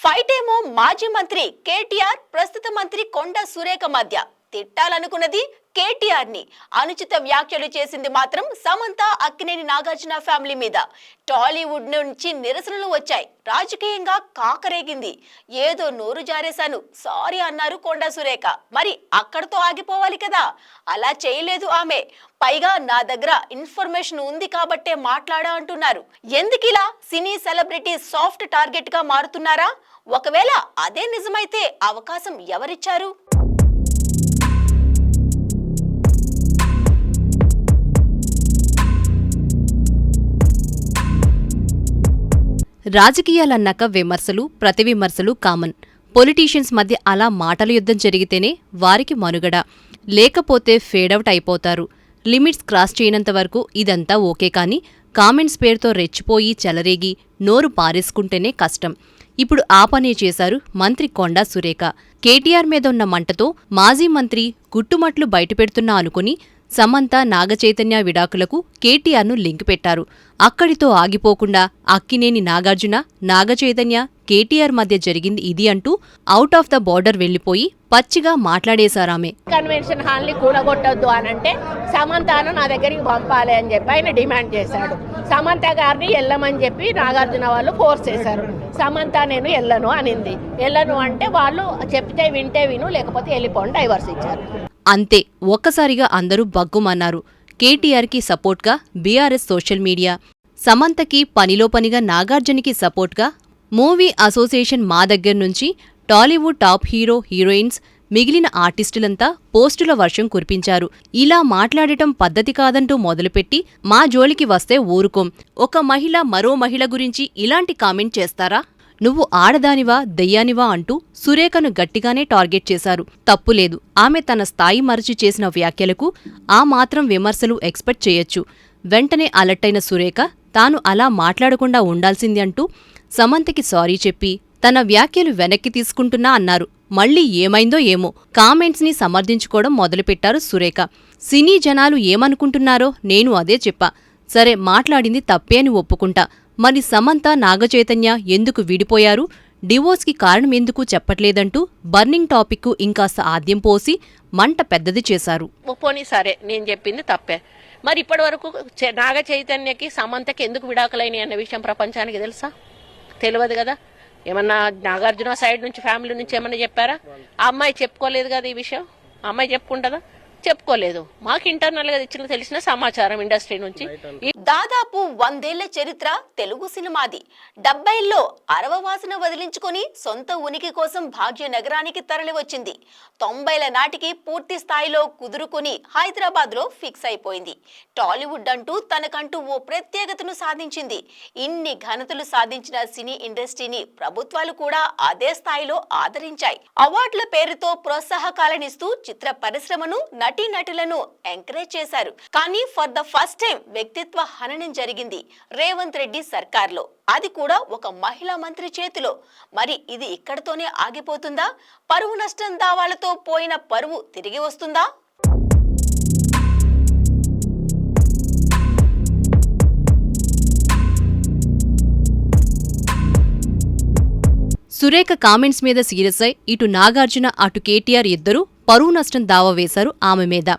Fight ఏమో మాజీ మంత్రి కేటీఆర్ ప్రస్తుత మంత్రి కొండ సురేఖ మధ్య. తిట్టాలనుకున్నది కేటీఆర్ ని, అనుచిత వ్యాఖ్యలు చేసింది మాత్రం సమంత అక్కినేని నాగార్జున ఫ్యామిలీ మీద. టాలీవుడ్ నుంచి నిరసనలు వచ్చాయి, రాజకీయంగా కాకరేగింది. ఏదో నోరు జారేశాను, సారీ అన్నారు కొండ సురేఖ. మరి అక్కడతో ఆగిపోవాలి కదా, అలా చేయలేదు ఆమె. పైగా నా దగ్గర ఇన్ఫర్మేషన్ ఉంది కాబట్టే మాట్లాడా అంటున్నారు. ఎందుకిలా సినీ సెలబ్రిటీ సాఫ్ట్ టార్గెట్ గా మారుతున్నారా? ఒకవేళ అదే నిజమైతే అవకాశం ఎవరిచ్చారు? రాజకీయాలన్నాక విమర్శలు, ప్రతివిమర్శలు కామన్. పొలిటీషియన్స్ మధ్య అలా మాటల యుద్ధం జరిగితేనే వారికి మనుగడ, లేకపోతే ఫేడౌట్ అయిపోతారు. లిమిట్స్ క్రాస్ చేయనంత వరకు ఇదంతా ఓకే, కానీ కామెంట్స్ పేరుతో రెచ్చిపోయి చెలరేగి నోరు పారేసుకుంటేనే కష్టం. ఇప్పుడు ఆ పనే చేశారు మంత్రి కొండా సురేఖ. కేటీఆర్ మీద ఉన్న మంటతో మాజీ మంత్రి గుట్టుమట్లు బయటపెడుతున్నా అనుకుని సమంత నాగచైతన్య విడాకులకు కేటీఆర్ను లింక్ పెట్టారు. అక్కడితో ఆగిపోకుండా అక్కినేని నాగార్జున, నాగచైతన్య, కేటీఆర్ మధ్య జరిగింది ఇది అంటూ అవుట్ ఆఫ్ ద బార్డర్ వెళ్లిపోయి పచ్చిగా మాట్లాడేశారామె. కన్వెన్షన్ హాల్ ని కూలగొట్టొద్దు అనంటే సమంతను నా దగ్గరికి పంపాలి అని చెప్పి ఆయన డిమాండ్ చేశాడు. సమంత గారిని వెళ్ళమని చెప్పి నాగార్జున వాళ్ళు ఫోర్స్ చేశారు. సమంత నేను వెళ్ళను అనింది. వెళ్ళను అంటే వాళ్ళు చెప్తే వింటే విను, లేకపోతే వెళ్ళిపోండి, డైవర్స్ ఇచ్చారు. అంతే, ఒక్కసారిగా అందరూ బగ్గుమన్నారు. కేటీఆర్కి సపోర్ట్గా బీఆర్ఎస్ సోషల్ మీడియా, సమంతకి పనిలో పనిగా నాగార్జునకి సపోర్ట్గా మూవీ అసోసియేషన్ మా దగ్గర్నుంచి టాలీవుడ్ టాప్ హీరో, హీరోయిన్స్, మిగిలిన ఆర్టిస్టులంతా పోస్టుల వర్షం కురిపించారు. ఇలా మాట్లాడటం పద్ధతి కాదంటూ మొదలుపెట్టి మా జోలికి వస్తే ఊరుకోం, ఒక మహిళ మరో మహిళ గురించి ఇలాంటి కామెంట్ చేస్తారా, నువ్వు ఆడదానివా దెయ్యానివా అంటూ సురేఖను గట్టిగానే టార్గెట్ చేశారు. తప్పులేదు, ఆమె తన స్థాయి మరచి చేసిన వ్యాఖ్యలకు ఆ మాత్రం విమర్శలు ఎక్స్పెక్ట్ చేయొచ్చు. వెంటనే అలర్టైన సురేఖ తాను అలా మాట్లాడకుండా ఉండాల్సింది అంటూ సమంతకి సారీ చెప్పి తన వ్యాఖ్యలు వెనక్కి తీసుకుంటున్నా అన్నారు. మళ్లీ ఏమైందో ఏమో కామెంట్స్ ని సమర్థించుకోవడం మొదలుపెట్టారు సురేఖ. సినీ జనాలు ఏమనుకుంటున్నారో నేను అదే చెప్పా, సరే మాట్లాడింది తప్పే అని ఒప్పుకుంటా, మరి సమంత, నాగచైతన్య ఎందుకు విడిపోయారు, డివోర్స్కి కారణం ఎందుకు చెప్పట్లేదంటూ బర్నింగ్ టాపిక్ ఇంకాస్త ఆద్యం పోసి మంట పెద్దది చేశారు. పోనీ సరే, నేను చెప్పింది తప్పే. మరి ఇప్పటి వరకు నాగ చైతన్యకి సమంతకి ఎందుకు విడాకులైనాయి అన్న విషయం ప్రపంచానికి తెలుసా? తెలియదు కదా. ఏమన్నా నాగార్జున సైడ్ నుంచి, ఫ్యామిలీ నుంచి ఏమన్నా చెప్పారా? ఆ అమ్మాయి చెప్పుకోలేదు కదా ఈ విషయం. ఆ అమ్మాయి చెప్పుకుంటుందా? చెప్పుకోలేదు. మాకు ఇంటర్నల్ గా ఇచ్చిన తెలిసిన సమాచారం ఇండస్ట్రీ నుంచి. దాదాపు 100 ఏళ్ల చరిత్ర తెలుగు సినిమాది. 70ల్లో అరవవాసన వదిలించుకుని సొంత ఉనికి కోసం భాగ్యనగరానికి తరలివచ్చింది. 90ల నాటికి పూర్తి స్థాయిలో కుదురుకుని హైదరాబాద్ లో ఫిక్స్ అయిపోయింది. టాలీవుడ్ అంటూ తనకంటూ ఓ ప్రత్యేకతను సాధించింది. ఇన్ని ఘనతలు సాధించిన సినీ ఇండస్ట్రీని ప్రభుత్వాలు కూడా అదే స్థాయిలో ఆదరించాయి. అవార్డుల పేరుతో ప్రోత్సాహకాలనిస్తూ చిత్ర పరిశ్రమను, నటీనటులను ఎంకరేజ్ చేశారు. కానీ ఫర్ ద ఫస్ట్ టైం వ్యక్తిత్వ హననం జరిగింది రేవంత్ రెడ్డి సర్కార్లో, అది కూడా ఒక మహిళా మంత్రి చేతిలో. మరి ఇది ఇక్కడతోనే ఆగిపోతుందా? పరువు నష్టం దావాలతో పోయిన పరువు తిరిగి వస్తుందా? సురేఖ కామెంట్స్ మీద సీరియస్ అయి ఇటు నాగార్జున, అటు కేటీఆర్ ఇద్దరూ పరువు నష్టం దావా వేశారు ఆమె మీద.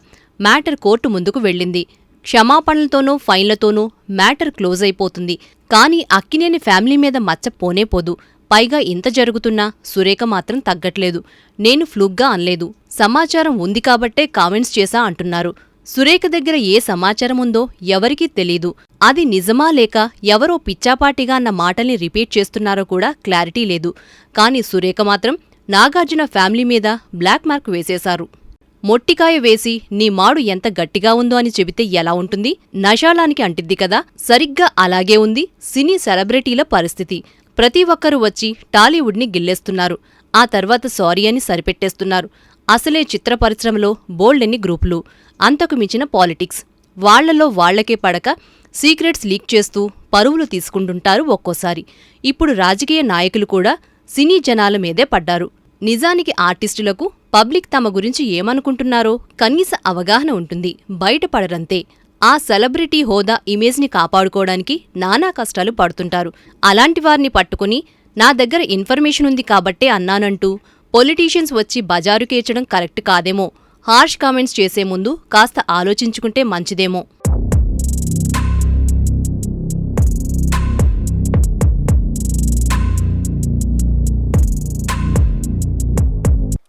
మ్యాటర్ కోర్టు ముందుకు వెళ్ళింది. క్షమాపణలతోనూ ఫైన్లతోనూ మ్యాటర్ క్లోజ్ అయిపోతుంది. కానీ అక్కినేని ఫ్యామిలీ మీద మచ్చ పోనే పోదు. పైగా ఇంత జరుగుతున్నా సురేఖ మాత్రం తగ్గట్లేదు. నేను ఫ్లూగ్గా అనలేదు, సమాచారం ఉంది కాబట్టే కామెంట్స్ చేశా అంటున్నారు. సురేఖ దగ్గర ఏ సమాచారం ఉందో ఎవరికీ తెలీదు. అది నిజమా లేక ఎవరో పిచ్చాపాటిగా అన్న మాటల్ని రిపీట్ చేస్తున్నారో కూడా క్లారిటీ లేదు. కానీ సురేఖ మాత్రం నాగార్జున ఫ్యామిలీ మీద బ్లాక్ మార్క్ వేసేశారు. మొట్టికాయ వేసి నీ మాడు ఎంత గట్టిగా ఉందో అని చెబితే ఎలా ఉంటుంది, నశాలానికి అంటిద్ది కదా. సరిగ్గా అలాగే ఉంది సినీ సెలబ్రిటీల పరిస్థితి. ప్రతి ఒక్కరూ వచ్చి టాలీవుడ్ని గిల్లేస్తున్నారు, ఆ తర్వాత సారీ అని సరిపెట్టేస్తున్నారు. అసలే చిత్ర పరిశ్రమలో బోల్డెన్ని గ్రూపులు, అంతకు మించిన పాలిటిక్స్, వాళ్లలో వాళ్లకే పడక సీక్రెట్స్ లీక్ చేస్తూ పరువులు తీసుకుంటుంటారు ఒక్కోసారి. ఇప్పుడు రాజకీయ నాయకులు కూడా సినీ జనాల మీదే పడ్డారు. నిజానికి ఆర్టిస్టులకు పబ్లిక్ తమ గురించి ఏమనుకుంటున్నారో కనీస అవగాహన ఉంటుంది, బయటపడరంతే. ఆ సెలబ్రిటీ హోదా, ఇమేజ్ని కాపాడుకోవడానికి నానా కష్టాలు పడుతుంటారు. అలాంటి వారిని పట్టుకుని నా దగ్గర ఇన్ఫర్మేషన్ ఉంది కాబట్టే అన్నానంటూ పొలిటీషియన్స్ వచ్చి బజారుకేర్చడం కరెక్ట్ కాదేమో. హార్ష్ కామెంట్స్ చేసే ముందు కాస్త ఆలోచించుకుంటే మంచిదేమో.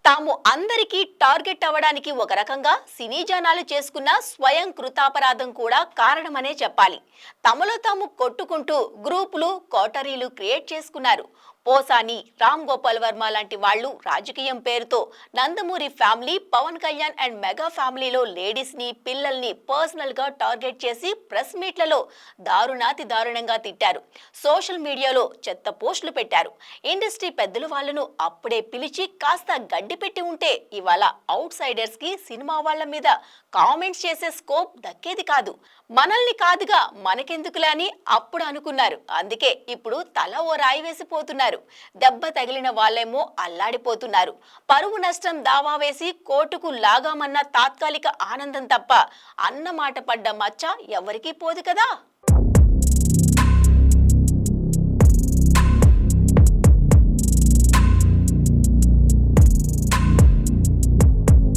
తాము అందరికీ టార్గెట్ అవ్వడానికి ఒక రకంగా సినీ జనాలు చేసుకున్న స్వయం కృతాపరాధం కూడా కారణమనే చెప్పాలి. తమలో తాము కొట్టుకుంటూ గ్రూపులు కోటరీలు క్రియేట్ చేసుకున్నారు. పోసాని, రామ్ గోపాల్ వర్మ లాంటి వాళ్లు రాజకీయం పేరుతో Nandamuri family, Pawan Kalyan and mega ఫ్యామిలీలో లేడీస్ ని, పిల్లల్ని పర్సనల్ గా టార్గెట్ చేసి ప్రెస్ మీట్లలో దారుణాతి దారుణంగా తిట్టారు. సోషల్ మీడియాలో చెత్త పోస్టులు పెట్టారు. ఇండస్ట్రీ పెద్దలు వాళ్లను అప్పుడే పిలిచి కాస్త గడ్డి పెట్టి ఉంటే ఇవాళ అవుట్ సైడర్స్ కి సినిమా వాళ్ల మీద కామెంట్స్ చేసే స్కోప్ దక్కేది కాదు. మనల్ని కాదుగా మనకెందుకులే అని అప్పుడు అనుకున్నారు. అందుకే ఇప్పుడు తల ఓ రాయి వేసిపోతున్నారు. దెబ్బ తగిలిన వాళ్ళేమో అల్లాడిపోతున్నారు. పరువు నష్టం దావా వేసి కోర్టుకు లాగామన్న తాత్కాలిక ఆనందం తప్ప అన్నమాట పడ్డ మచ్చ ఎవరికీ పోదు కదా.